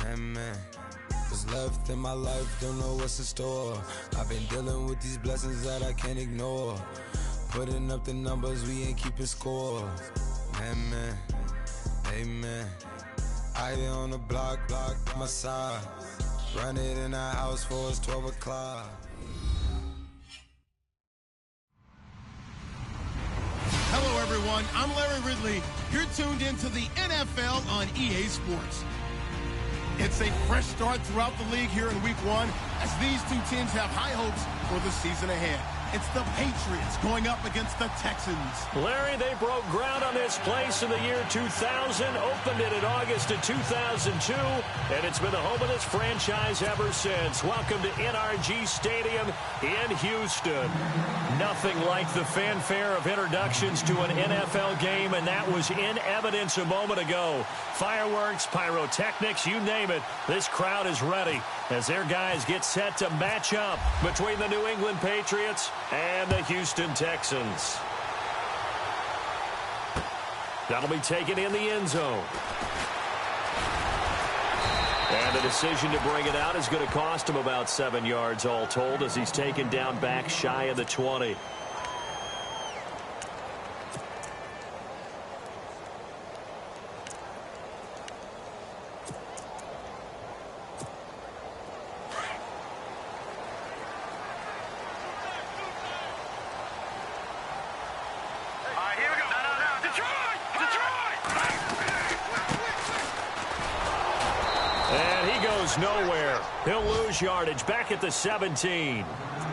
Man, what's left in my life, don't know what's in store. I've been dealing with these blessings that I can't ignore. Putting up the numbers, we ain't keeping score. Man, amen. I be on the block, my side. Run it in the house for us 12 o'clock. Hello, everyone. I'm Larry Ridley. You're tuned into the NFL on EA Sports. It's a fresh start throughout the league here in Week 1 as these two teams have high hopes for the season ahead. It's the Patriots going up against the Texans. Larry, they broke ground on this place in the year 2000, opened it in August of 2002, and it's been the home of this franchise ever since. Welcome to NRG Stadium in Houston. Nothing like the fanfare of introductions to an NFL game, and that was in evidence a moment ago. Fireworks, pyrotechnics, you name it. This crowd is ready as their guys get set to match up between the New England Patriots and the Houston Texans. That'll be taken in the end zone. And the decision to bring it out is going to cost him about 7 yards all told as he's taken down back shy of the 20. Nowhere. He'll lose yardage back at the 17.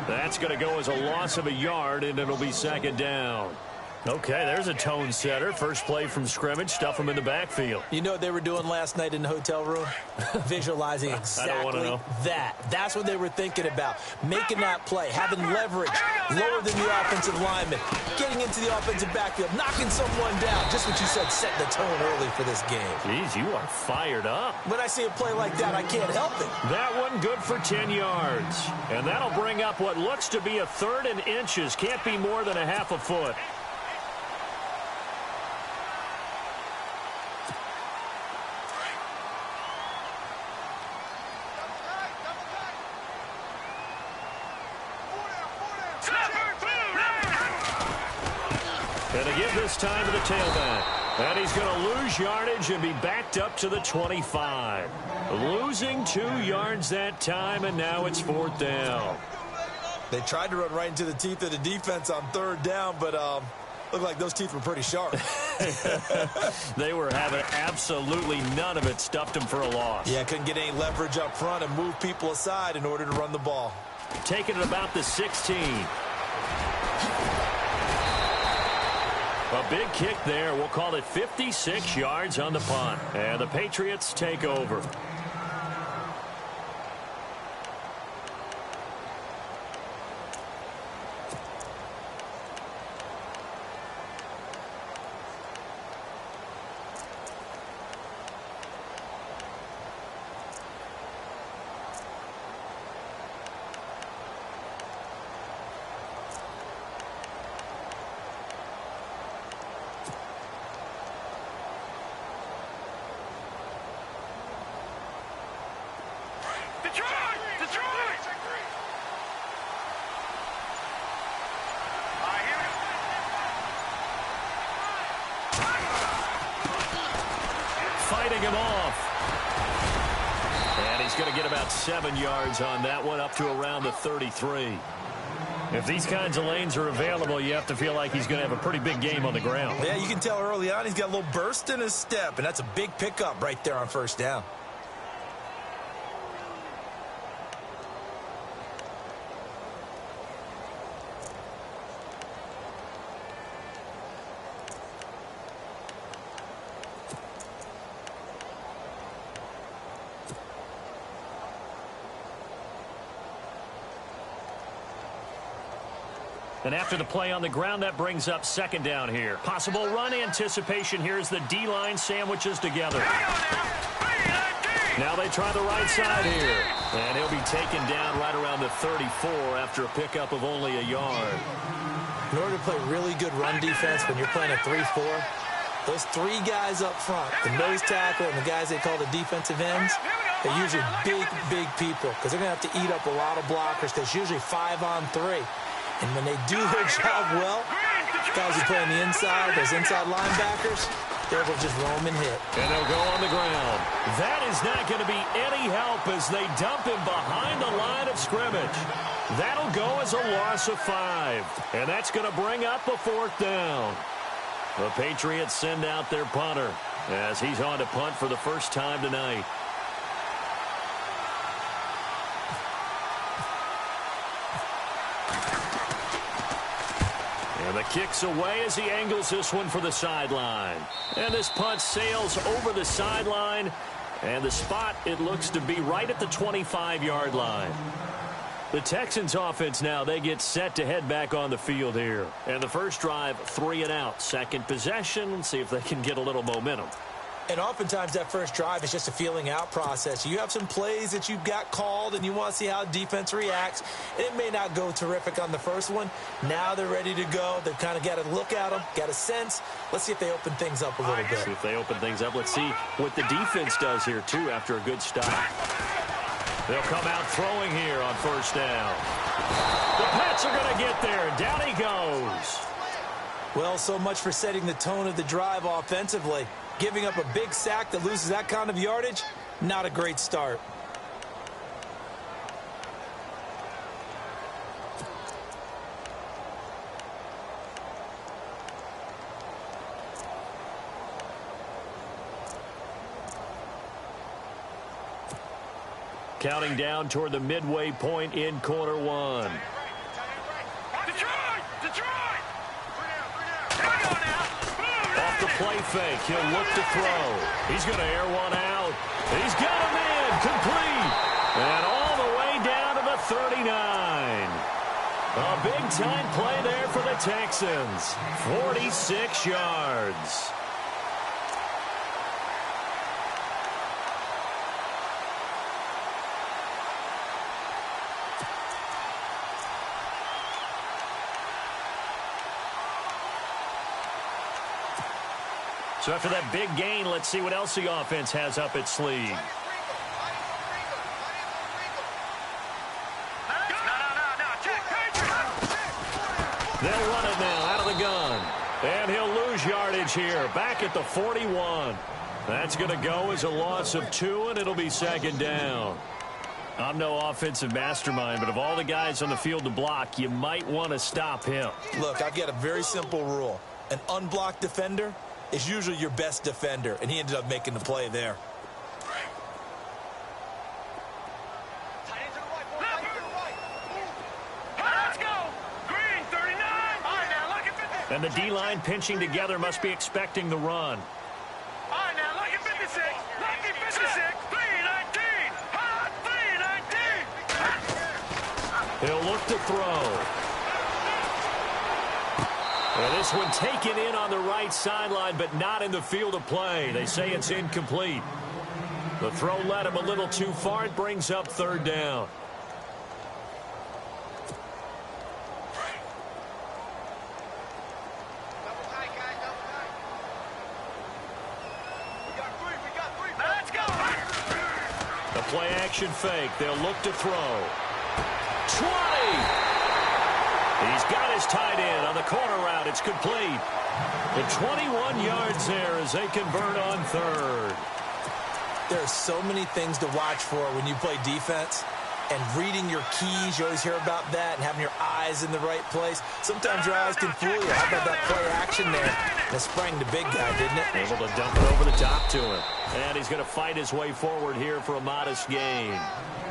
That's going to go as a loss of a yard, and it'll be second down. Okay, there's a tone setter. First play from scrimmage, stuff him in the backfield. You know what they were doing last night in the hotel room? Visualizing exactly that. That's what they were thinking about. Making that play, having leverage, lower than the offensive lineman, getting into the offensive backfield, knocking someone down. Just what you said, setting the tone early for this game. Jeez, you are fired up. When I see a play like that, I can't help it. That one good for 10 yards. And that'll bring up what looks to be a third and inches. Can't be more than a half a foot. And they give this time to the tailback. And he's going to lose yardage and be backed up to the 25. Losing 2 yards that time, and now it's fourth down. They tried to run right into the teeth of the defense on third down, but looked like those teeth were pretty sharp. They were having absolutely none of it. Stuffed them for a loss. Yeah, couldn't get any leverage up front and move people aside in order to run the ball. Taking it about the 16. A big kick there. We'll call it 56 yards on the punt. And the Patriots take over. Fighting him off. And he's going to get about 7 yards on that one, up to around the 33. If these kinds of lanes are available, you have to feel like he's going to have a pretty big game on the ground. Yeah, you can tell early on he's got a little burst in his step, and that's a big pickup right there on first down. And after the play on the ground, that brings up second down here. Possible run anticipation here as the D-line sandwiches together. Now they try the right side here. And he'll be taken down right around the 34 after a pickup of only a yard. In order to play really good run defense when you're playing a 3-4, Those three guys up front, the nose tackle and the guys they call the defensive ends, they're usually big people because they're going to have to eat up a lot of blockers. There's usually 5-on-3. And when they do their job well, guys who play on the inside, those inside linebackers, they're able to just roam and hit. And they'll go on the ground. That is not going to be any help as they dump him behind the line of scrimmage. That'll go as a loss of 5. And that's going to bring up a 4th down. The Patriots send out their punter as he's on to punt for the first time tonight. And the kick's away as he angles this one for the sideline. And this punt sails over the sideline. And the spot, it looks to be right at the 25-yard line. The Texans offense now, they get set to head back on the field here. And the first drive, 3 and out. Second possession, see if they can get a little momentum. And oftentimes that first drive is just a feeling out process. You have some plays that you've got called and you want to see how defense reacts. And it may not go terrific on the first one. Now they're ready to go. They've kind of got to look at them, got a sense. Let's see if they open things up a little bit. See if they open things up. Let's see what the defense does here, too, after a good stop. They'll come out throwing here on first down. The Pats are going to get there, and down he goes. Well, so much for setting the tone of the drive offensively. Giving up a big sack that loses that kind of yardage, not a great start. Counting down toward the midway point in quarter 1. Off the play fake, he'll look to throw. He's going to air one out. He's got him in, complete. And all the way down to the 39. A big-time play there for the Texans. 46 yards. So after that big gain, let's see what else the offense has up its sleeve. They'll run it now out of the gun. And he'll lose yardage here, back at the 41. That's going to go as a loss of 2, and it'll be second down. I'm no offensive mastermind, but of all the guys on the field to block, you might want to stop him. Look, I've got a very simple rule. An unblocked defender is usually your best defender, and he ended up making the play there. And the D-line pinching together must be expecting the run. All right, now, lucky 56, lucky 56, 319, 319. He'll look to throw. And this one taken in on the right sideline, but not in the field of play. They say it's incomplete. The throw led him a little too far. It brings up third down. The play action fake. They'll look to throw. 20. He's got his tight end on the corner route. It's complete. The 21 yards there as they convert on third. There are so many things to watch for when you play defense. And reading your keys, you always hear about that, and having your eyes in the right place. Sometimes your eyes can fool you. How about that play action there? And it sprang the big guy, didn't it? Able to dump it over the top to him. And he's going to fight his way forward here for a modest gain.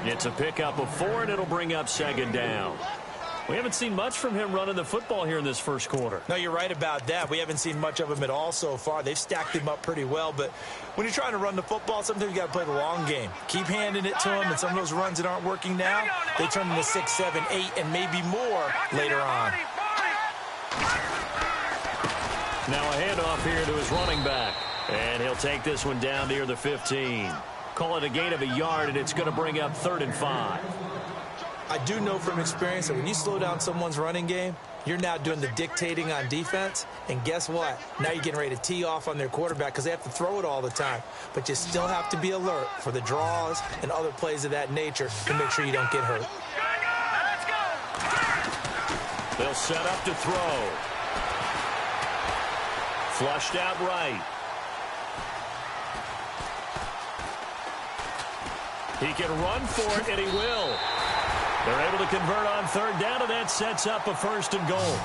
It's a pickup of 4, and it'll bring up second down. We haven't seen much from him running the football here in this first quarter. No, you're right about that. We haven't seen much of him at all so far. They've stacked him up pretty well, but when you're trying to run the football, sometimes you got to play the long game. Keep handing it to him, and some of those runs that aren't working now, they turn into 6, 7, 8, and maybe more later on. Now a handoff here to his running back, and he'll take this one down near the 15. Call it a gain of a yard, and it's going to bring up 3rd and 5. I do know from experience that when you slow down someone's running game, You're now doing the dictating on defense, and guess what? Now you're getting ready to tee off on their quarterback because they have to throw it all the time. But you still have to be alert for the draws and other plays of that nature to make sure you don't get hurt. Let's go! They'll set up to throw. Flushed out right. He can run for it, and he will. They're able to convert on third down, and that sets up a 1st and goal.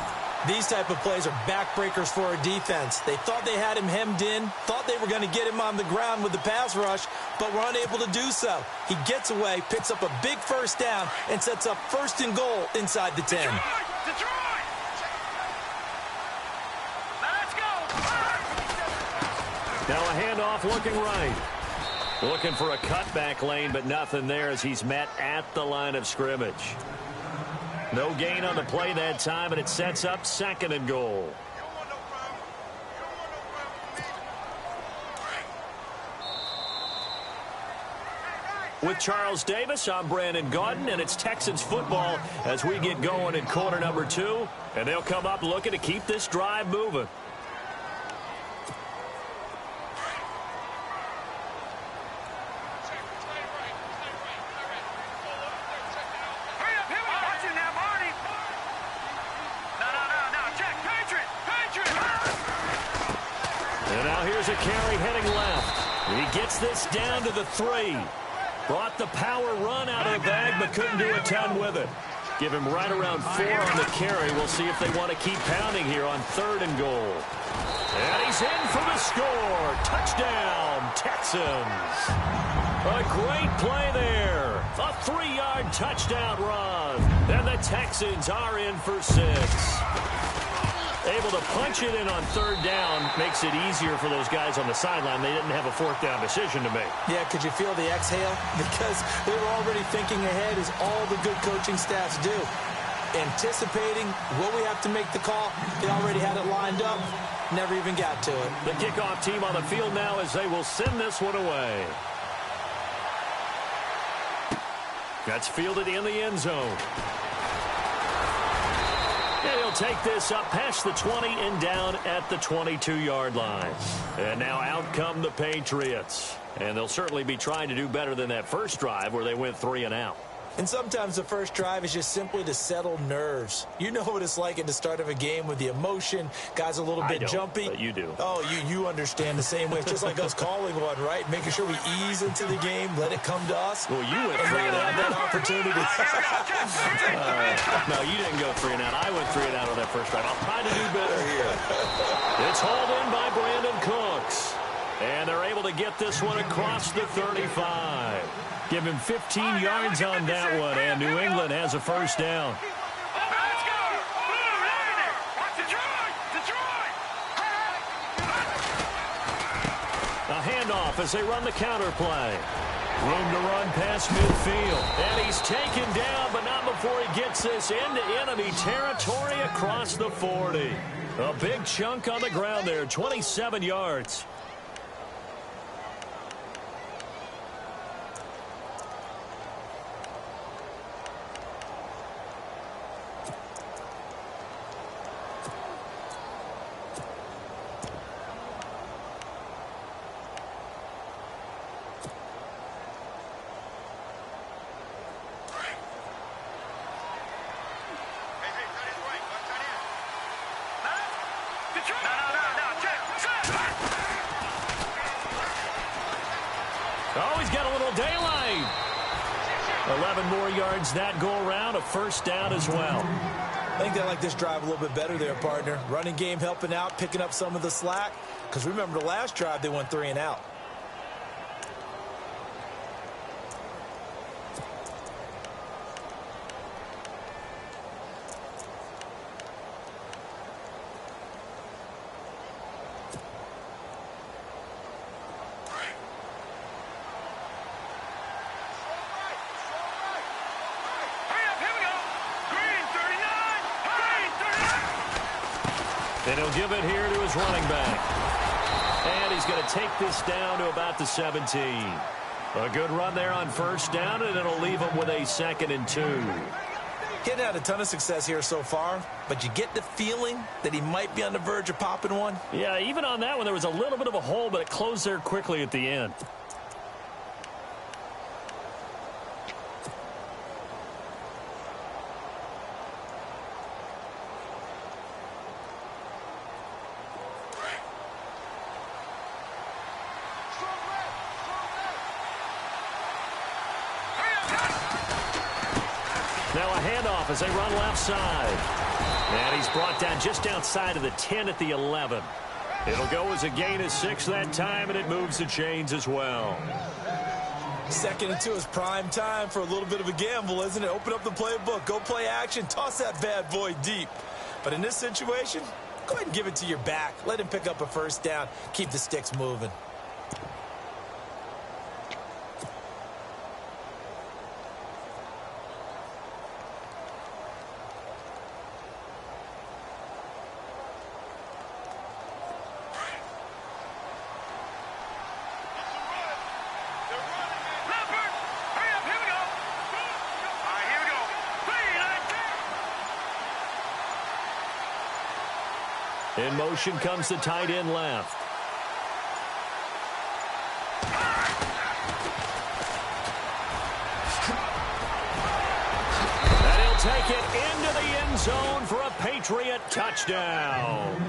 These type of plays are backbreakers for a defense. They thought they had him hemmed in, thought they were going to get him on the ground with the pass rush, but were unable to do so. He gets away, picks up a big 1st down, and sets up 1st and goal inside the 10. Detroit! Let's go! Now a handoff looking right. Looking for a cutback lane, but nothing there as he's met at the line of scrimmage. No gain on the play that time, and it sets up 2nd and goal. With Charles Davis, I'm Brandon Gaudin, and it's Texans football as we get going in quarter number 2. And they'll come up looking to keep this drive moving. A carry heading left. He gets this down to the 3. Brought the power run out of the bag, but couldn't do a ton with it. Give him right around 4 on the carry. We'll see if they want to keep pounding here on 3rd and goal. And he's in for the score. Touchdown, Texans. A great play there. A 3-yard touchdown run. And the Texans are in for 6. Able to punch it in on 3rd down makes it easier for those guys on the sideline. They didn't have a 4th down decision to make. Yeah, could you feel the exhale? Because they were already thinking ahead, as all the good coaching staffs do. Anticipating, will we have to make the call? They already had it lined up. Never even got to it. The kickoff team on the field now as they will send this one away. That's fielded in the end zone. And he'll take this up past the 20 and down at the 22-yard line. And now out come the Patriots. And they'll certainly be trying to do better than that first drive where they went 3 and out. And sometimes the first drive is just simply to settle nerves. You know what it's like at the start of a game with the emotion. Guys a little bit jumpy. But you do. Oh, you understand the same way. It's just like us calling one, right? Making sure we ease into the game, let it come to us. Well, you went 3 and out. That opportunity. No, you didn't go 3 and out. I went 3 and out on that first drive. I'll try to do better here. It's hauled in by Brandon Cooks. And they're able to get this one across the 35. Give him 15 yards on that one, and New England has a 1st down. Let's go! Detroit! A handoff as they run the counter play. Room to run past midfield. And he's taken down, but not before he gets this into enemy territory across the 40. A big chunk on the ground there, 27 yards. Oh, he's got a little daylight. 11 more yards that go around, a 1st down as well. I think they like this drive a little bit better there, partner. Running game helping out, picking up some of the slack. Because remember, the last drive they went 3 and out. And he'll give it here to his running back. And he's going to take this down to about the 17. A good run there on 1st down, and it'll leave him with a 2nd and 2. Getting had a ton of success here so far, but you get the feeling that he might be on the verge of popping one. Yeah, even on that one, there was a little bit of a hole, but it closed there quickly at the end. Now a handoff as they run left side. And he's brought down just outside of the 10 at the 11. It'll go as a gain of 6 that time, and it moves the chains as well. 2nd and 2 is prime time for a little bit of a gamble, isn't it? Open up the playbook, go play action, toss that bad boy deep. But in this situation, go ahead and give it to your back. Let him pick up a first down. Keep the sticks moving. In motion comes the tight end left. And he'll take it into the end zone for a Patriot touchdown.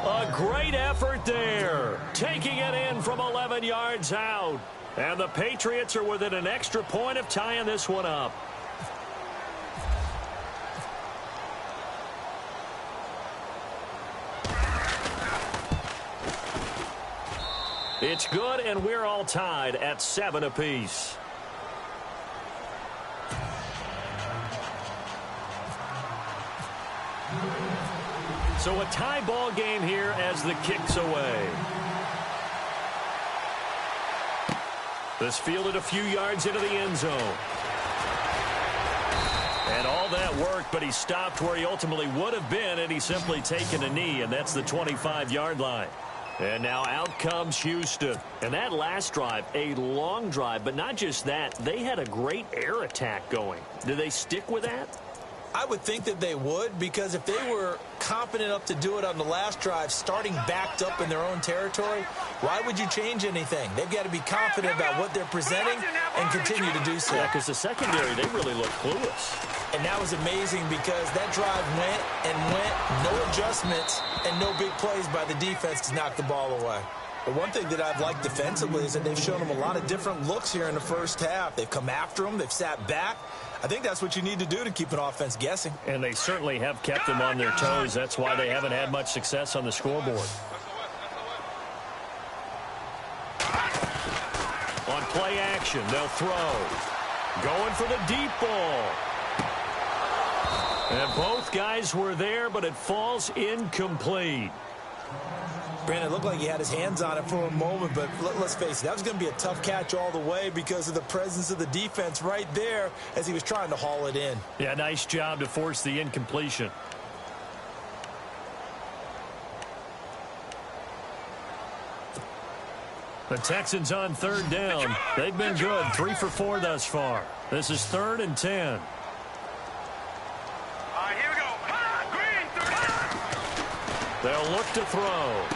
A great effort there, taking it in from 11 yards out. And the Patriots are within an extra point of tying this one up. It's good, and we're all tied at 7 apiece. So a tie ball game here as the kick's away. This fielded a few yards into the end zone. And all that worked, but he stopped where he ultimately would have been, and he's simply taken a knee, and that's the 25-yard line. And now out comes Houston. And that last drive, a long drive, but not just that. They had a great air attack going. Do they stick with that? I would think that they would, because if they were confident enough to do it on the last drive, starting backed up in their own territory, why would you change anything? They've got to be confident about what they're presenting and continue to do so. Yeah, because the secondary, they really look clueless. And that was amazing because that drive went and went, no adjustments, and no big plays by the defense to knock the ball away. But one thing that I've liked defensively is that they've shown them a lot of different looks here in the first half. They've come after them. They've sat back. I think that's what you need to do to keep an offense guessing. And they certainly have kept them on their toes. That's why they haven't had much success on the scoreboard. On play action, they'll throw. Going for the deep ball. And both guys were there, but it falls incomplete. Brandon, it looked like he had his hands on it for a moment, but let's face it, that was going to be a tough catch all the way because of the presence of the defense right there as he was trying to haul it in. Yeah, nice job to force the incompletion. The Texans on 3rd down. They've been good, 3 for 4 thus far. This is 3rd and 10. They'll look to throw.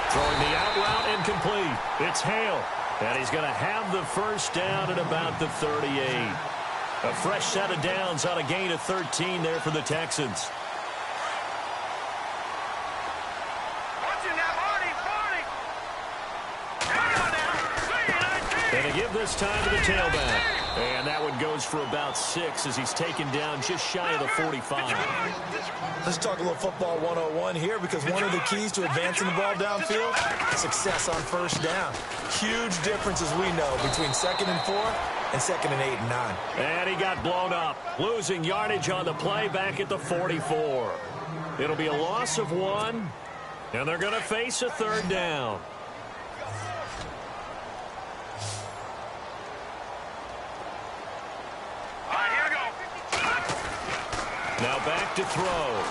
Throwing the out route incomplete. It's Hale. And he's going to have the first down at about the 38. A fresh set of downs on a gain of 13 there for the Texans. And to give this time to the tailback. And that one goes for about 6 as he's taken down just shy of the 45. Let's talk a little football 101 here because one of the keys to advancing the ball downfield, success on first down. Huge difference, as we know, between 2nd and 4 and 2nd and 8 and 9. And he got blown up, losing yardage on the play back at the 44. It'll be a loss of 1, and they're going to face a 3rd down. Now back to throw.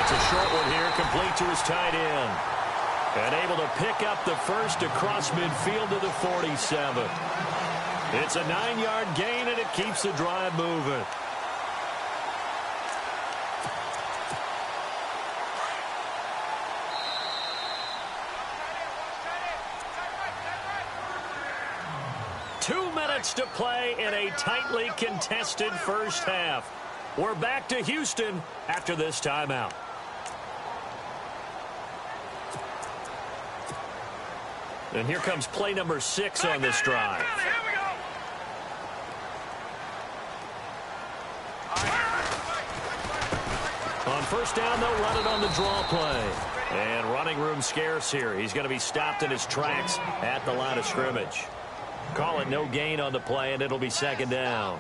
It's a short one here, complete to his tight end. And able to pick up the first across midfield to the 47. It's a 9-yard gain, and it keeps the drive moving. Two minutes to play in a tightly contested first half. We're back to Houston after this timeout. And here comes play number 6 on this drive. On first down, they'll run it on the draw play. And running room scarce here. He's going to be stopped in his tracks at the line of scrimmage. Call it no gain on the play, and it'll be second down.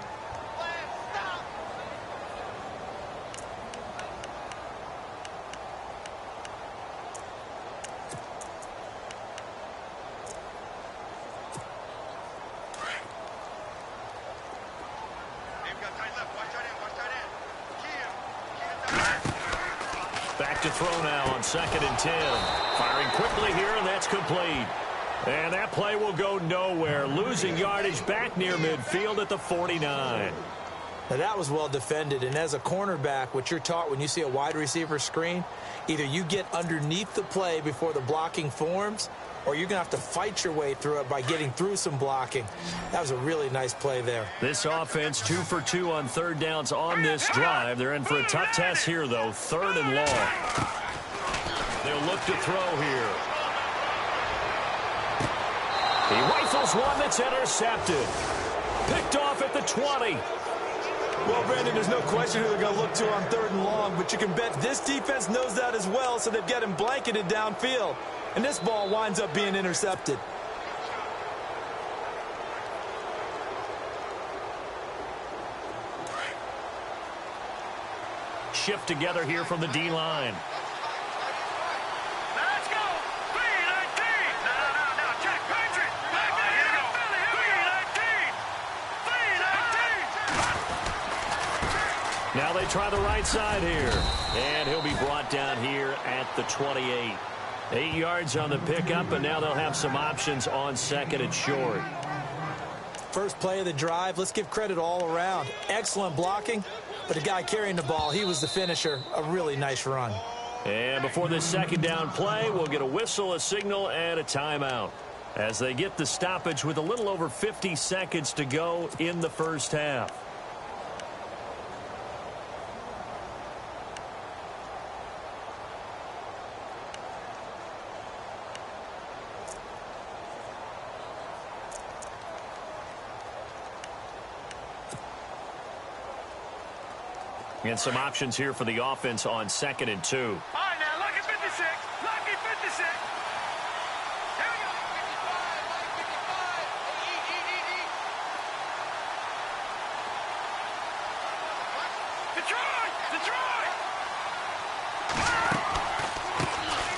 Back to throw now on 2nd and 10. Firing quickly here, and that's complete. And that play will go nowhere. Losing yardage back near midfield at the 49. Now that was well defended, and as a cornerback, what you're taught when you see a wide receiver screen, either you get underneath the play before the blocking forms, or you're going to have to fight your way through it by getting through some blocking. That was a really nice play there. This offense 2 for 2 on third downs on this drive. They're in for a tough test here, though. 3rd and long. They'll look to throw here. He rifles one that's intercepted. Picked off at the 20. Well, Brandon, there's no question who they're going to look to on 3rd and long, but you can bet this defense knows that as well, so they've got him blanketed downfield. And this ball winds up being intercepted. Shift together here from the D-line. Let's go. 319. No. Check. Patriot. Here we go. 319. Now they try the right side here. And he'll be brought down here at the 28. 8 yards on the pickup, and now they'll have some options on 2nd and short. First play of the drive, let's give credit all around. Excellent blocking, but the guy carrying the ball, he was the finisher. A really nice run. And before this 2nd down play, we'll get a whistle, a signal, and a timeout as they get the stoppage with a little over 50 seconds to go in the first half. And some options here for the offense on 2nd and 2. All right, now, lucky 56. Lucky 56. Here we go. 55. Detroit.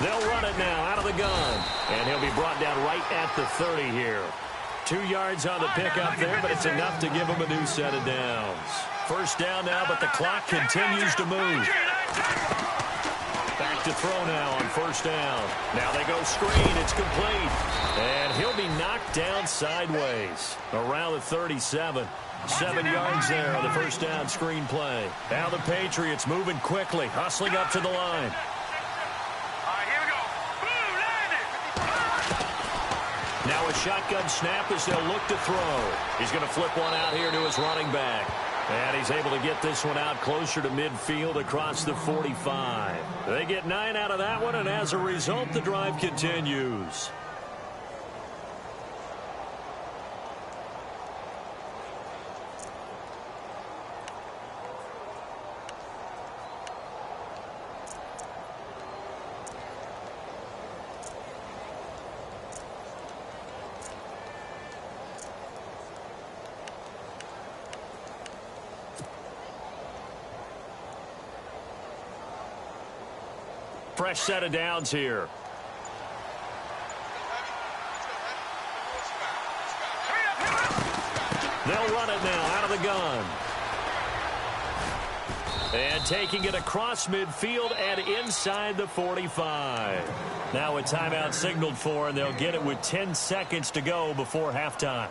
They'll run it now out of the gun. And he'll be brought down right at the 30 here. 2 yards on the pickup there, but it's enough to give him a new set of downs. First down now, but the clock continues to move. Back to throw now on first down. Now they go screen. It's complete. And he'll be knocked down sideways around the 37. 7 yards there on the first down screen play. Now the Patriots moving quickly, hustling up to the line. Now a shotgun snap as they'll look to throw. He's going to flip one out here to his running back. And he's able to get this one out closer to midfield across the 45. They get 9 out of that one, and as a result, the drive continues. Fresh set of downs here. They'll run it now out of the gun. And taking it across midfield and inside the 45. Now a timeout signaled for, and they'll get it with 10 seconds to go before halftime.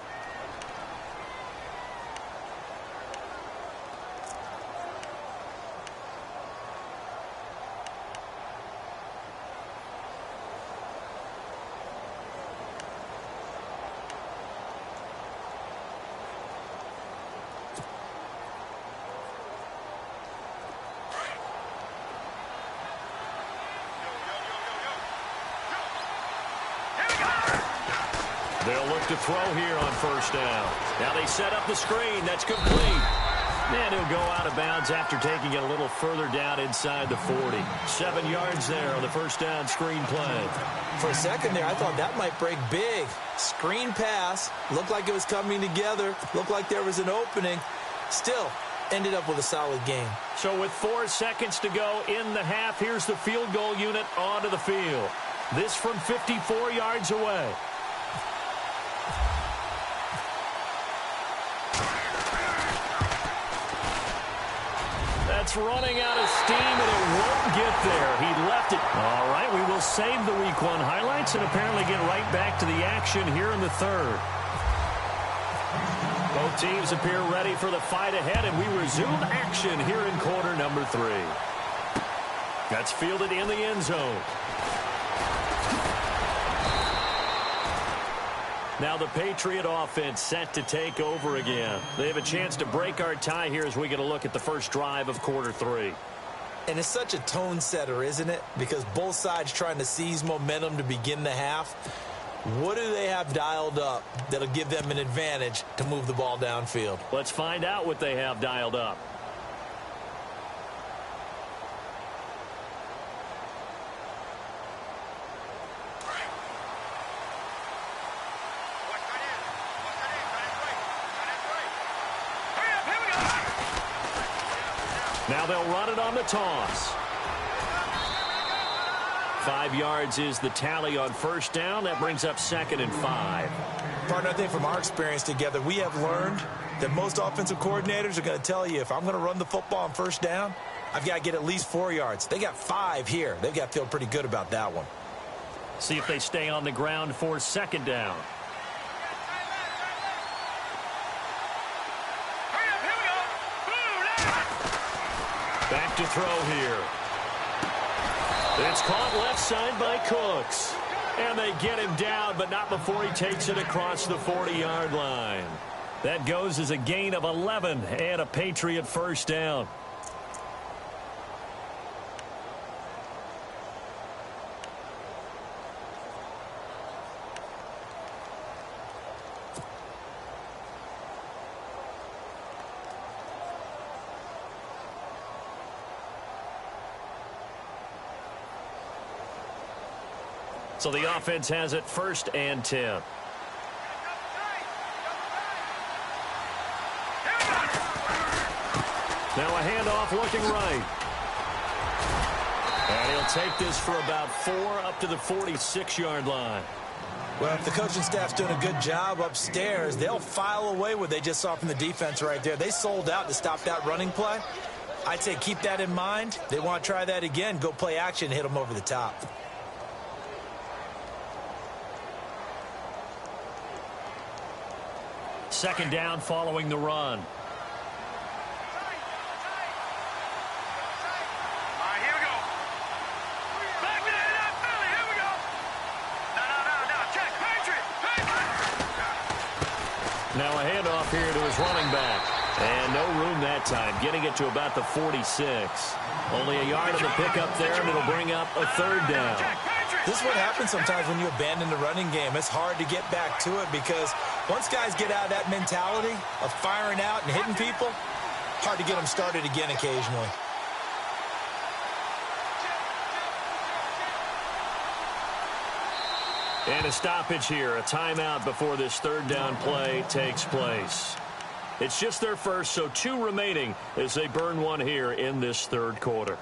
They'll look to throw here on first down. Now they set up the screen. That's complete. And he'll go out of bounds after taking it a little further down inside the 40. 7 yards there on the first down screen play. For a second there, I thought that might break big. Screen pass. Looked like it was coming together. Looked like there was an opening. Still ended up with a solid game. So with 4 seconds to go in the half, here's the field goal unit onto the field. This from 54 yards away. That's running out of steam, and it won't get there. He left it. All right, we will save the Week 1 highlights and apparently get right back to the action here in the third. Both teams appear ready for the fight ahead, and we resume action here in quarter number 3. That's fielded in the end zone. Now the Patriot offense set to take over again. They have a chance to break our tie here as we get a look at the first drive of quarter 3. And it's such a tone setter, isn't it? Because both sides trying to seize momentum to begin the half. What do they have dialed up that'll give them an advantage to move the ball downfield? Let's find out what they have dialed up. Now they'll run it on the toss. 5 yards is the tally on first down. That brings up 2nd and 5. Partner, I think from our experience together, we have learned that most offensive coordinators are going to tell you, if I'm going to run the football on first down, I've got to get at least 4 yards. They got 5 here. They've got to feel pretty good about that one. See if they stay on the ground for 2nd down. Back to throw here. It's caught left side by Cooks. And they get him down, but not before he takes it across the 40-yard line. That goes as a gain of 11 and a Patriot first down. So the offense has it 1st and 10. Now a handoff looking right. And he'll take this for about 4 up to the 46-yard line. Well, if the coaching staff's doing a good job upstairs, they'll file away what they just saw from the defense right there. They sold out to stop that running play. I'd say keep that in mind. They want to try that again. Go play action, hit them over the top. Second down following the run. Here we go. Back to that Philly. Here we go. No. Check. Patriot. Now a handoff here to his running back. And no room that time. Getting it to about the 46. Only a yard of the pickup there, and it'll bring up a 3rd down. This is what happens sometimes when you abandon the running game. It's hard to get back to it because once guys get out of that mentality of firing out and hitting people, hard to get them started again occasionally. And a stoppage here, a timeout before this 3rd down play takes place. It's just their first, so 2 remaining as they burn one here in this 3rd quarter.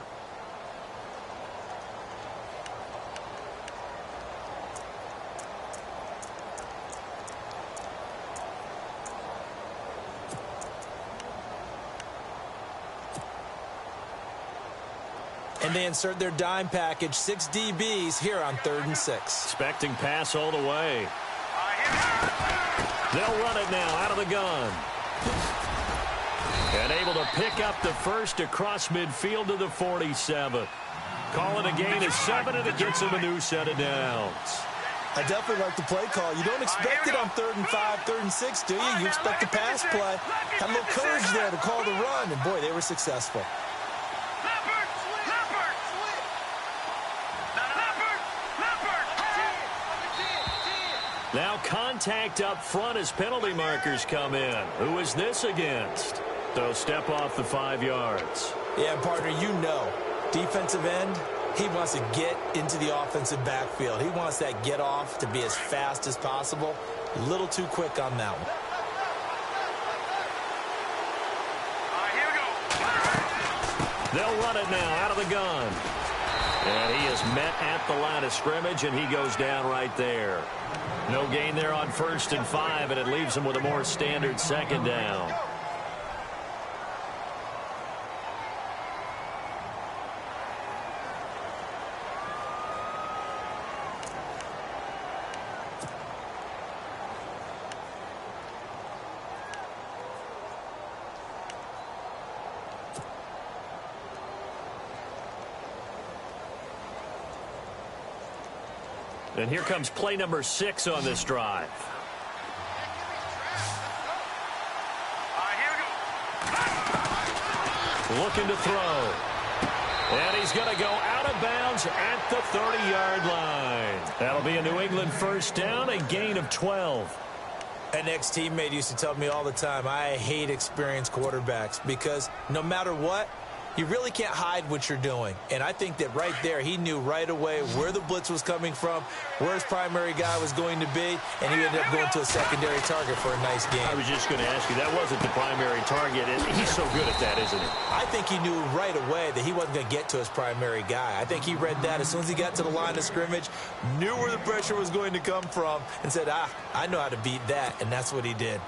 And they insert their dime package, 6 DBs here on 3rd and 6. Expecting pass all the way. They'll run it now out of the gun. And able to pick up the first across midfield to the 47. Call it a gain of 7, and it gets him a new set of downs. I definitely like the play call. You don't expect it on 3rd and 5, 3rd and 6, do you? You expect the pass play. Had a little courage there to call the run, and boy, they were successful. Now contact up front as penalty markers come in. Who is this against? They'll step off the 5 yards. Yeah, partner, you know, defensive end, he wants to get into the offensive backfield. He wants that get off to be as fast as possible. A little too quick on that one. They'll run it now out of the gun. And he is met at the line of scrimmage, and he goes down right there. No gain there on 1st and 5, and it leaves him with a more standard 2nd down. And here comes play number 6 on this drive. Looking to throw. And he's going to go out of bounds at the 30-yard line. That'll be a New England 1st down, a gain of 12. An ex-teammate used to tell me all the time, I hate experienced quarterbacks because no matter what, you really can't hide what you're doing. And I think that right there, he knew right away where the blitz was coming from, where his primary guy was going to be, and he ended up going to a secondary target for a nice game. I was just going to ask you, that wasn't the primary target. He's so good at that, isn't he? I think he knew right away that he wasn't going to get to his primary guy. I think he read that as soon as he got to the line of scrimmage, knew where the pressure was going to come from, and said, I know how to beat that, and that's what he did.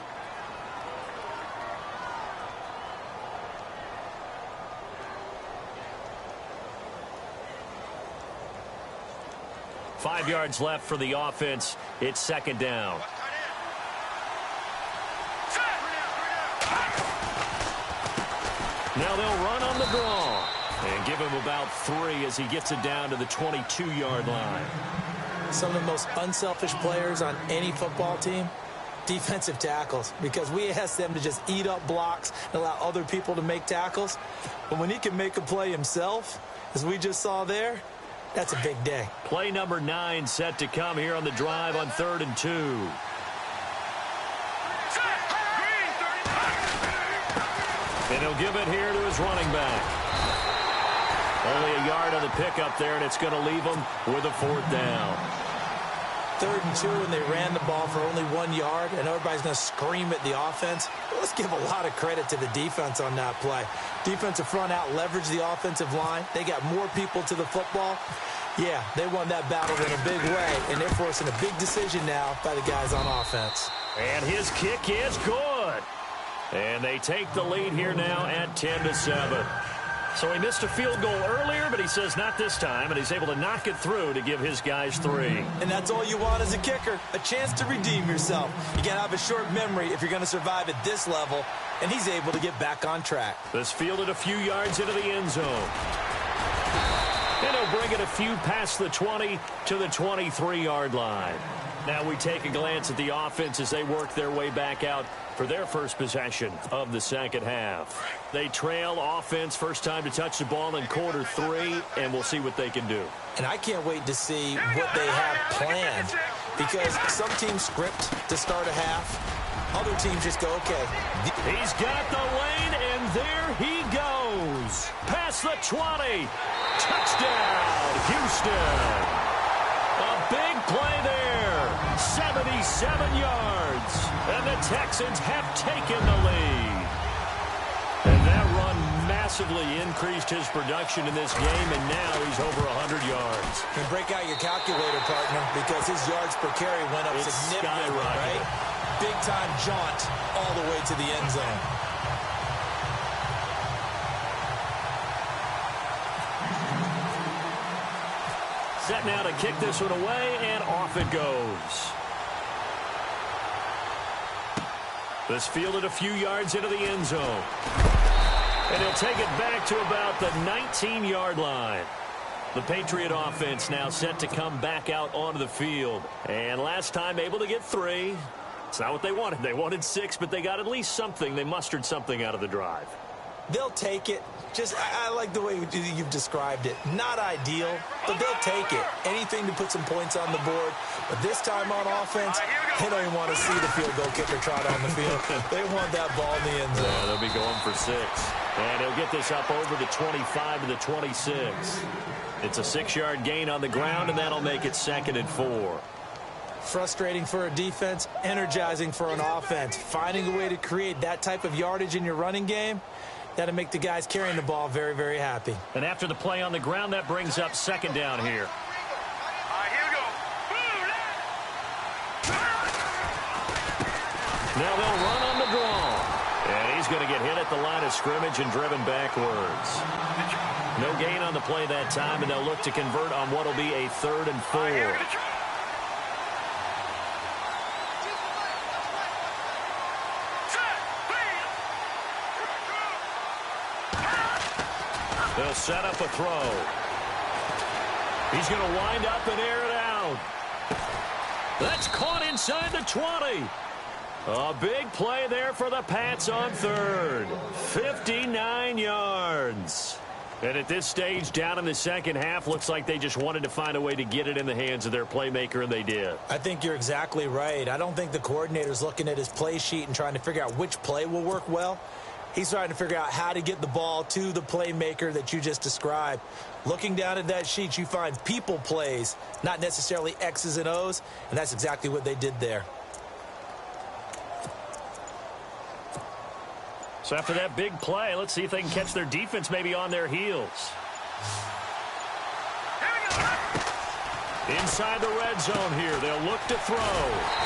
Five yards left for the offense. It's 2nd down. Now they'll run on the draw and give him about 3 as he gets it down to the 22-yard line. Some of the most unselfish players on any football team, defensive tackles, because we ask them to just eat up blocks and allow other people to make tackles. But when he can make a play himself, as we just saw there, that's a big day. Play number 9 set to come here on the drive on 3rd and 2. And he'll give it here to his running back. Only a yard on the pickup there, and it's going to leave him with a 4th down. 3rd and 2, and they ran the ball for only 1 yard, and everybody's going to scream at the offense. Let's give a lot of credit to the defense on that play. Defensive front out leveraged the offensive line. They got more people to the football. Yeah, they won that battle in a big way, and they're forcing a big decision now by the guys on offense. And his kick is good. And they take the lead here now at 10-7. So he missed a field goal earlier, but he says not this time, and he's able to knock it through to give his guys 3. And that's all you want as a kicker, a chance to redeem yourself. You can't have a short memory if you're going to survive at this level, and he's able to get back on track. This fielded a few yards into the end zone. And he'll bring it a few past the 20 to the 23-yard line. Now we take a glance at the offense as they work their way back out for their first possession of the 2nd half. They trail offense, first time to touch the ball in quarter 3, and we'll see what they can do. And I can't wait to see what they have planned, because some teams script to start a half. Other teams just go, okay. He's got the lane, and there he goes. Past the 20. Touchdown, Houston. A big play there. 77 yards. And the Texans have taken the lead. And that run massively increased his production in this game, and now he's over 100 yards. And break out your calculator, partner, because his yards per carry went up significantly, right? Big-time jaunt all the way to the end zone. Set now to kick this one away, and off it goes. This fielded a few yards into the end zone. And he'll take it back to about the 19-yard line. The Patriot offense now set to come back out onto the field. And last time able to get 3. It's not what they wanted. They wanted 6, but they got at least something. They mustered something out of the drive. They'll take it. I like the way you've described it. Not ideal, but they'll take it. Anything to put some points on the board. But this time on offense, they don't even want to see the field goal kicker trot on the field. They want that ball in the end zone. Yeah, they'll be going for 6. And he'll get this up over the 25 to the 26. It's a 6-yard gain on the ground, and that'll make it 2nd and 4. Frustrating for a defense, energizing for an offense. Finding a way to create that type of yardage in your running game, that'll make the guys carrying the ball very, very happy. And after the play on the ground, that brings up 2nd down here. All right, here we go. Now they'll run on the draw. And he's going to get hit at the line of scrimmage and driven backwards. No gain on the play that time, and they'll look to convert on what will be a 3rd and 4. They'll set up a throw. He's going to wind up and air it out. That's caught inside the 20. A big play there for the Pats on 3rd. 59 yards. And at this stage, down in the second half, looks like they just wanted to find a way to get it in the hands of their playmaker, and they did. I think you're exactly right. I don't think the coordinator's looking at his play sheet and trying to figure out which play will work well. He's trying to figure out how to get the ball to the playmaker that you just described. Looking down at that sheet, you find people plays, not necessarily X's and O's, and that's exactly what they did there. So after that big play, let's see if they can catch their defense maybe on their heels. Inside the red zone here, they'll look to throw.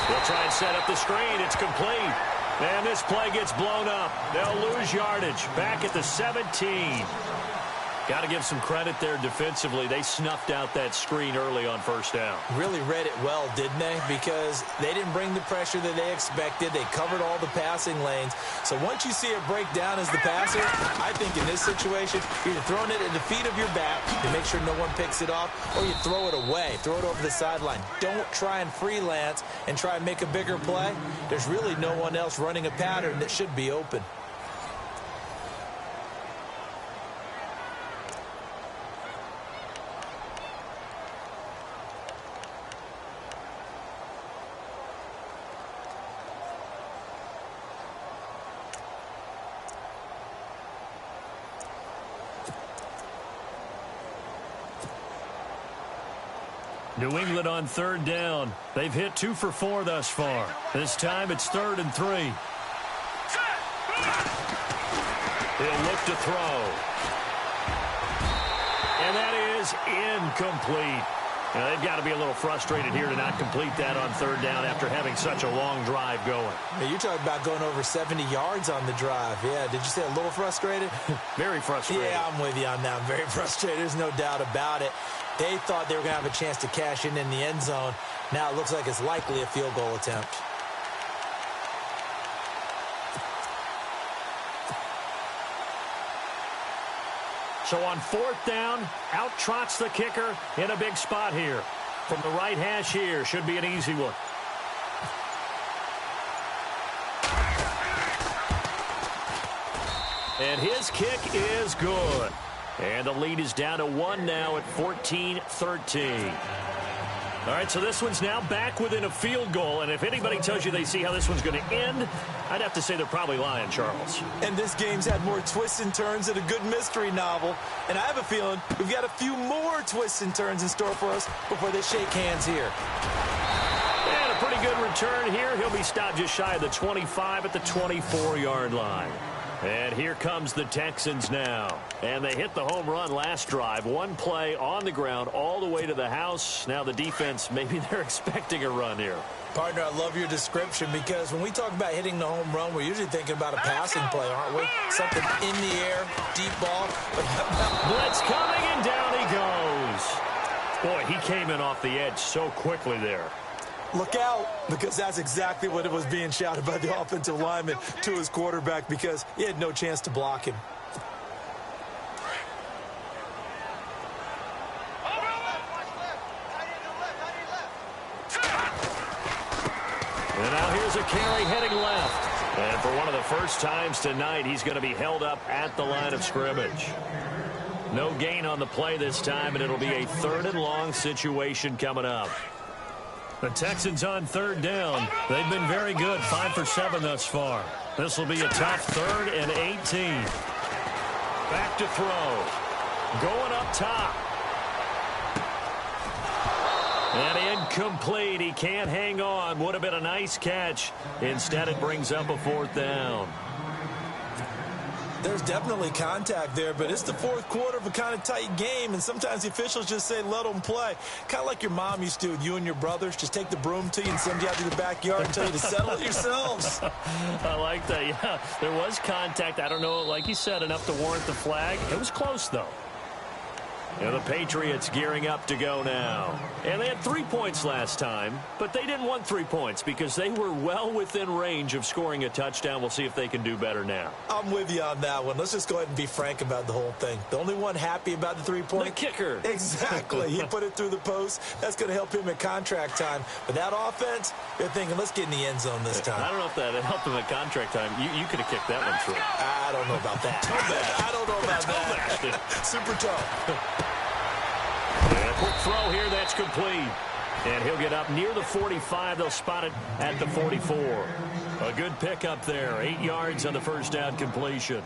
They'll try and set up the screen. It's complete. And this play gets blown up. They'll lose yardage back at the 17. Got to give some credit there defensively. They snuffed out that screen early on 1st down. Really read it well, didn't they? Because they didn't bring the pressure that they expected. They covered all the passing lanes. So once you see it break down as the passer, I think in this situation, you're either throwing it at the feet of your back to make sure no one picks it off, or you throw it away. Throw it over the sideline. Don't try and freelance and try and make a bigger play. There's really no one else running a pattern that should be open. New England on 3rd down. They've hit 2 for 4 thus far. This time it's 3rd and 3. He'll look to throw. And that is incomplete. Now, they've got to be a little frustrated here to not complete that on 3rd down after having such a long drive going. Yeah, you're talking about going over 70 yards on the drive. Yeah, did you say a little frustrated? Very frustrated. Yeah, I'm with you on that. I'm very frustrated. There's no doubt about it. They thought they were going to have a chance to cash in the end zone. Now it looks like it's likely a field goal attempt. So on 4th down, out trots the kicker in a big spot here. From the right hash here, should be an easy one. And his kick is good. And the lead is down to 1 now at 14-13. All right, so this one's now back within a field goal. And if anybody tells you they see how this one's going to end, I'd have to say they're probably lying, Charles. And this game's had more twists and turns than a good mystery novel. And I have a feeling we've got a few more twists and turns in store for us before they shake hands here. And a pretty good return here. He'll be stopped just shy of the 25 at the 24-yard line. And here comes the Texans now. And they hit the home run last drive. One play on the ground all the way to the house. Now the defense, maybe they're expecting a run here. Partner, I love your description because when we talk about hitting the home run, we're usually thinking about a passing play, aren't we? Something in the air, deep ball. Blitz coming, and down he goes. Boy, he came in off the edge so quickly there. Look out, because that's exactly what it was being shouted by the offensive lineman to his quarterback because he had no chance to block him. And now here's a carry heading left. And for one of the first times tonight, he's going to be held up at the line of scrimmage. No gain on the play this time, and it'll be a 3rd and long situation coming up. The Texans on 3rd down. They've been very good, 5 for 7 thus far. This will be a tough 3rd and 18. Back to throw. Going up top. And incomplete. He can't hang on. Would have been a nice catch. Instead, it brings up a 4th down. There's definitely contact there, but it's the 4th quarter of a kind of tight game, and sometimes the officials just say, let them play. Kind of like your mom used to with you and your brothers. Just take the broom to you and send you out to the backyard and tell you to settle it yourselves. I like that, yeah. There was contact. I don't know, like you said, enough to warrant the flag. It was close, though. And the Patriots gearing up to go now. And they had 3 points last time, but they didn't want 3 points because they were well within range of scoring a touchdown. We'll see if they can do better now. I'm with you on that one. Let's just go ahead and be frank about the whole thing. The only one happy about the 3-point? The kicker. Exactly. He put it through the post. That's going to help him at contract time. But that offense, they're thinking, let's get in the end zone this time. I don't know if that helped him at contract time. You could have kicked that one through. I don't know about that. I don't know about that. Super tough. And a quick throw here, that's complete. And he'll get up near the 45. They'll spot it at the 44. A good pickup there. 8 yards on the first down completion.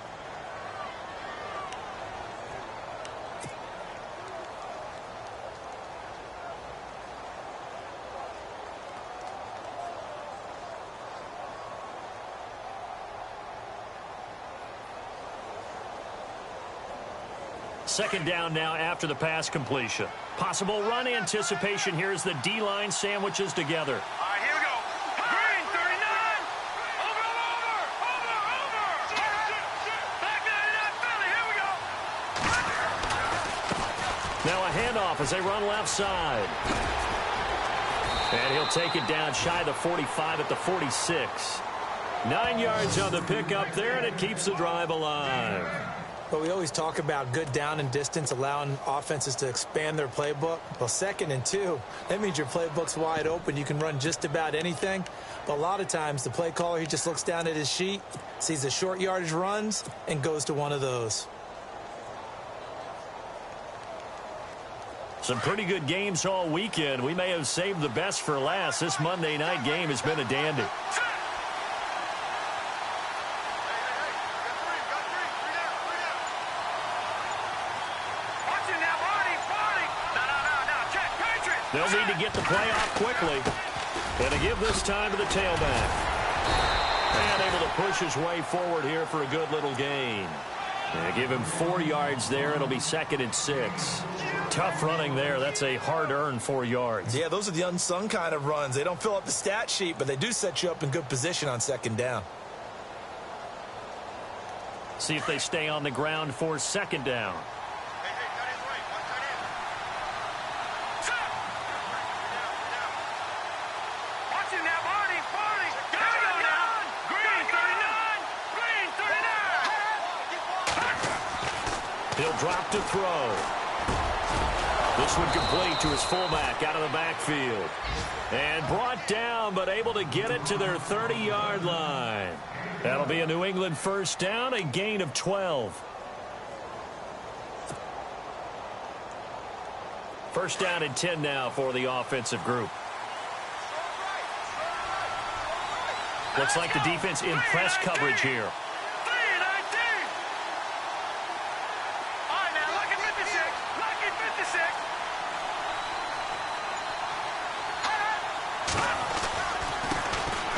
Second down now after the pass completion. Possible run anticipation here as the D-line sandwiches together. All right, here we go. Green, 39. Over. Back 99, Philly, here we go. Now a handoff as they run left side. And he'll take it down shy of the 45 at the 46. 9 yards on the pickup there, and it keeps the drive alive. But we always talk about good down and distance, allowing offenses to expand their playbook. Well, 2nd and 2, that means your playbook's wide open. You can run just about anything. But a lot of times, the play caller, he just looks down at his sheet, sees the short yardage runs, and goes to one of those. Some pretty good games all weekend. We may have saved the best for last. This Monday night game has been a dandy. They'll need to get the play off quickly. And to give this time to the tailback. And able to push his way forward here for a good little gain. And give him 4 yards there. It'll be 2nd and 6. Tough running there. That's a hard-earned 4 yards. Yeah, those are the unsung kind of runs. They don't fill up the stat sheet, but they do set you up in good position on 2nd down. See if they stay on the ground for 2nd down. He'll drop to throw. This one complete to his fullback out of the backfield. And brought down, but able to get it to their 30-yard line. That'll be a New England 1st down, a gain of 12. 1st down and 10 now for the offensive group. Looks like the defense in press coverage here.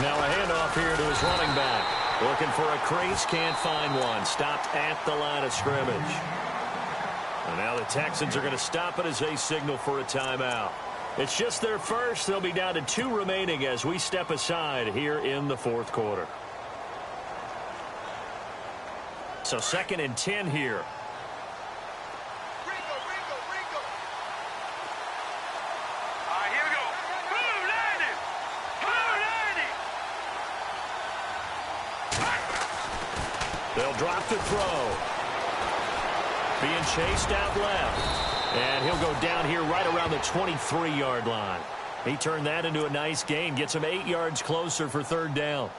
Now a handoff here to his running back. Looking for a crease, can't find one. Stopped at the line of scrimmage. And now the Texans are going to stop it as they signal for a timeout. It's just their first. They'll be down to 2 remaining as we step aside here in the 4th quarter. So 2nd and 10 here. They'll drop to throw. Being chased out left. And he'll go down here right around the 23-yard line. He turned that into a nice gain. Gets him 8 yards closer for 3rd down.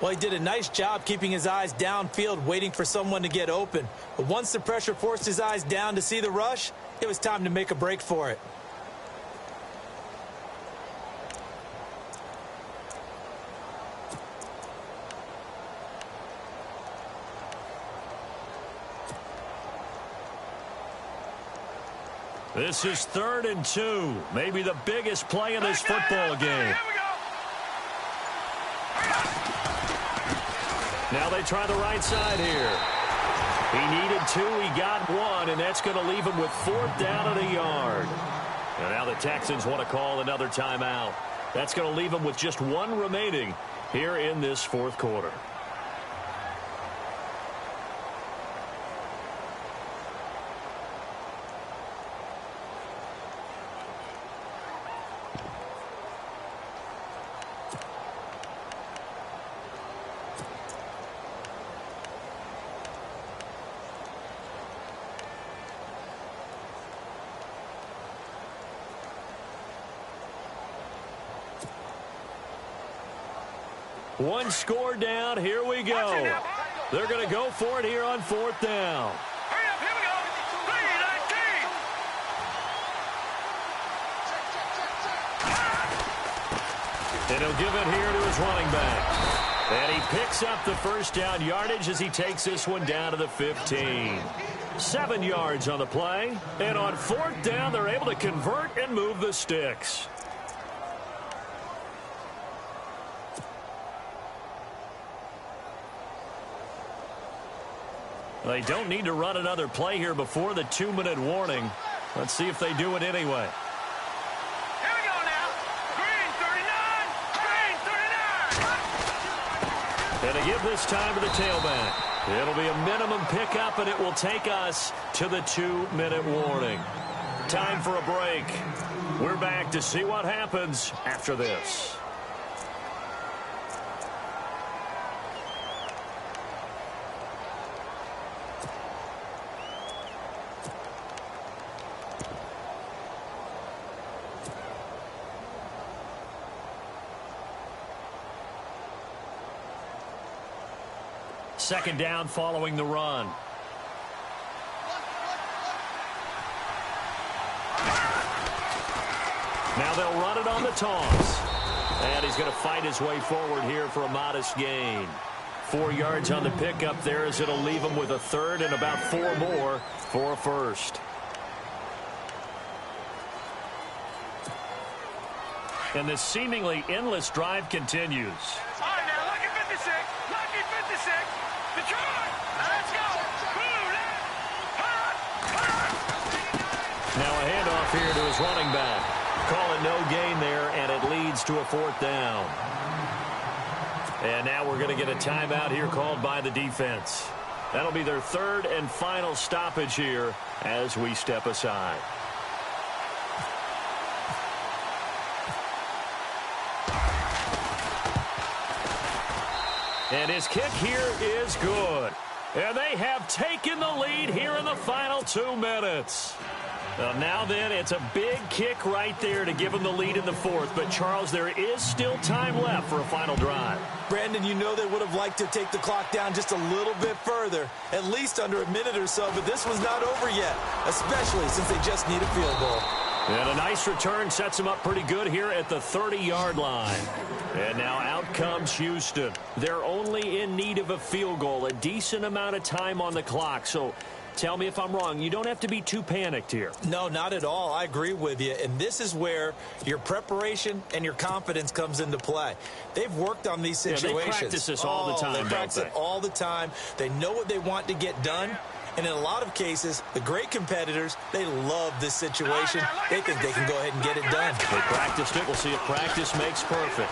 Well, he did a nice job keeping his eyes downfield, waiting for someone to get open. But once the pressure forced his eyes down to see the rush, it was time to make a break for it. This is 3rd and 2. Maybe the biggest play in this football game. Now they try the right side here. He needed 2. He got 1, and that's going to leave him with 4th down and a yard. And now the Texans want to call another timeout. That's going to leave him with just 1 remaining here in this 4th quarter. One score down. Here we go. They're going to go for it here on 4th down. Hurry up, here we go. 3-19. And he'll give it here to his running back. And he picks up the first down yardage as he takes this one down to the 15. 7 yards on the play. And on 4th down, they're able to convert and move the sticks. They don't need to run another play here before the 2-minute warning. Let's see if they do it anyway. Here we go now. Green 39. Green 39. And to give this time to the tailback. It'll be a minimum pickup, and it will take us to the 2-minute warning. Time for a break. We're back to see what happens after this. Second down following the run. Now they'll run it on the toss. And he's going to fight his way forward here for a modest gain. 4 yards on the pickup there as it'll leave him with a 3rd and about 4 more for a first. And this seemingly endless drive continues. All right, now, lucky 56. Lucky 56. Detroit, let's go. Now a handoff here to his running back. Call it no gain there, and it leads to a 4th down. And now we're going to get a timeout here called by the defense. That'll be their 3rd and final stoppage here as we step aside. And his kick here is good. And they have taken the lead here in the final 2 minutes. Now then, it's a big kick right there to give them the lead in the 4th. But, Charles, there is still time left for a final drive. Brandon, you know they would have liked to take the clock down just a little bit further, at least under a minute or so. But this one's not over yet, especially since they just need a field goal. And a nice return sets them up pretty good here at the 30-yard line. And now out comes Houston. They're only in need of a field goal, a decent amount of time on the clock. So tell me if I'm wrong. You don't have to be too panicked here. No, not at all. I agree with you. And this is where your preparation and your confidence comes into play. They've worked on these situations. Yeah, they practice this all the time, They practice it all the time. They know what they want to get done. And in a lot of cases, the great competitors, they love this situation. They think they can go ahead and get it done. They practiced it. We'll see if practice makes perfect.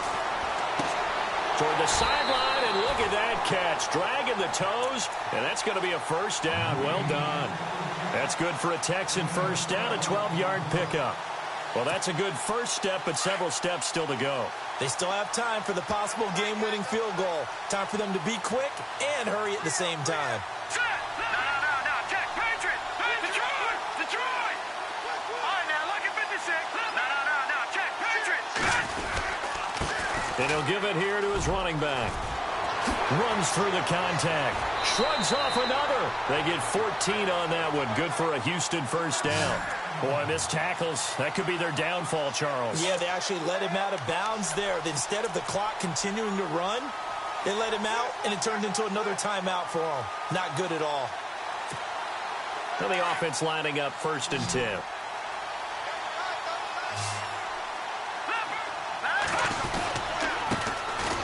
Toward the sideline, and look at that catch. Dragging the toes, and that's going to be a first down. Well done. That's good for a Texan first down, a 12-yard pickup. Well, that's a good first step, but several steps still to go. They still have time for the possible game-winning field goal. Time for them to be quick and hurry at the same time. No, check. Patriots. Detroit. Detroit. All right, now, lucky 56. No, check. Patriots. And he'll give it here to his running back. Runs through the contact. Shrugs off another. They get 14 on that one. Good for a Houston first down. Boy, missed tackles. That could be their downfall, Charles. Yeah, they actually let him out of bounds there. Instead of the clock continuing to run, they let him out, and it turned into another timeout for him. Not good at all. So the offense lining up 1st and 10.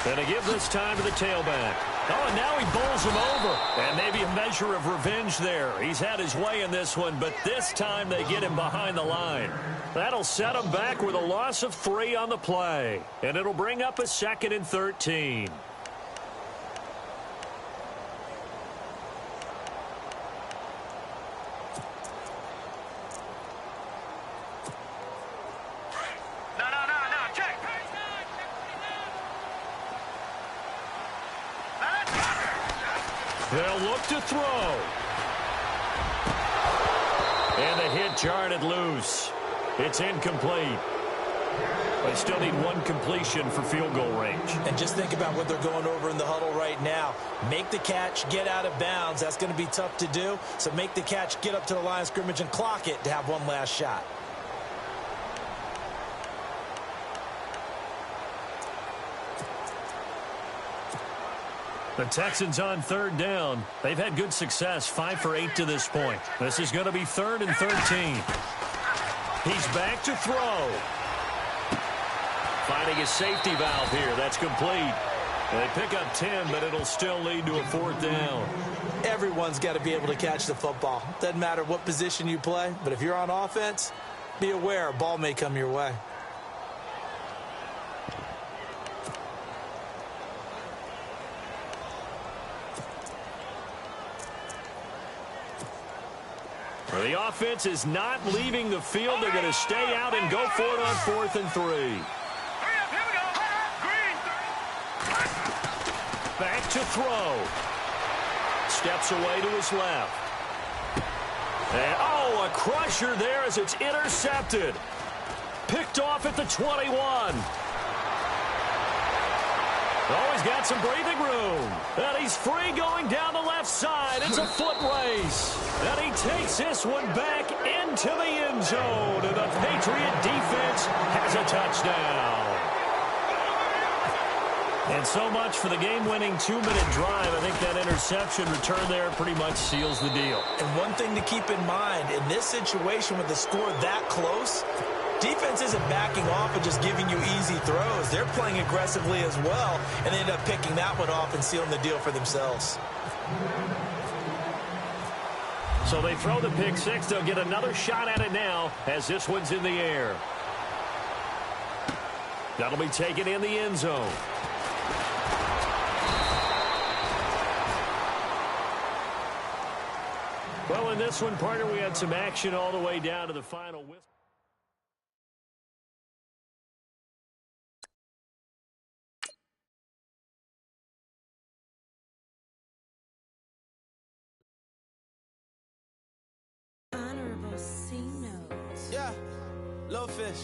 And to give this time to the tailback. Oh, and now he bowls him over. And maybe a measure of revenge there. He's had his way in this one, but this time they get him behind the line. That'll set him back with a loss of 3 on the play. And it'll bring up a 2nd and 13. They'll look to throw. And the hit jarred it loose. It's incomplete. They still need 1 completion for field goal range. And just think about what they're going over in the huddle right now. Make the catch, get out of bounds. That's going to be tough to do. So make the catch, get up to the line of scrimmage, and clock it to have one last shot. The Texans on 3rd down. They've had good success, 5 for 8 to this point. This is going to be 3rd and 13. He's back to throw. Finding a safety valve here. That's complete. They pick up 10, but it'll still lead to a 4th down. Everyone's got to be able to catch the football. Doesn't matter what position you play, but if you're on offense, be aware a ball may come your way. The offense is not leaving the field. They're going to stay out and go for it on 4th and 3. Back to throw. Steps away to his left. And, oh, a crusher there as it's intercepted. Picked off at the 21. Oh, he's got some breathing room. And he's free going down the left side. It's a foot race. And he takes this one back into the end zone. And the Patriot defense has a touchdown. And so much for the game-winning 2-minute drive. I think that interception return there pretty much seals the deal. And one thing to keep in mind, in this situation with the score that close, defense isn't backing off and just giving you easy throws. They're playing aggressively as well, and they end up picking that one off and sealing the deal for themselves. So they throw the pick six. They'll get another shot at it now as this one's in the air. That'll be taken in the end zone. Well, in this one, partner, we had some action all the way down to the final whistle. Honorable C note. Yeah, low fish.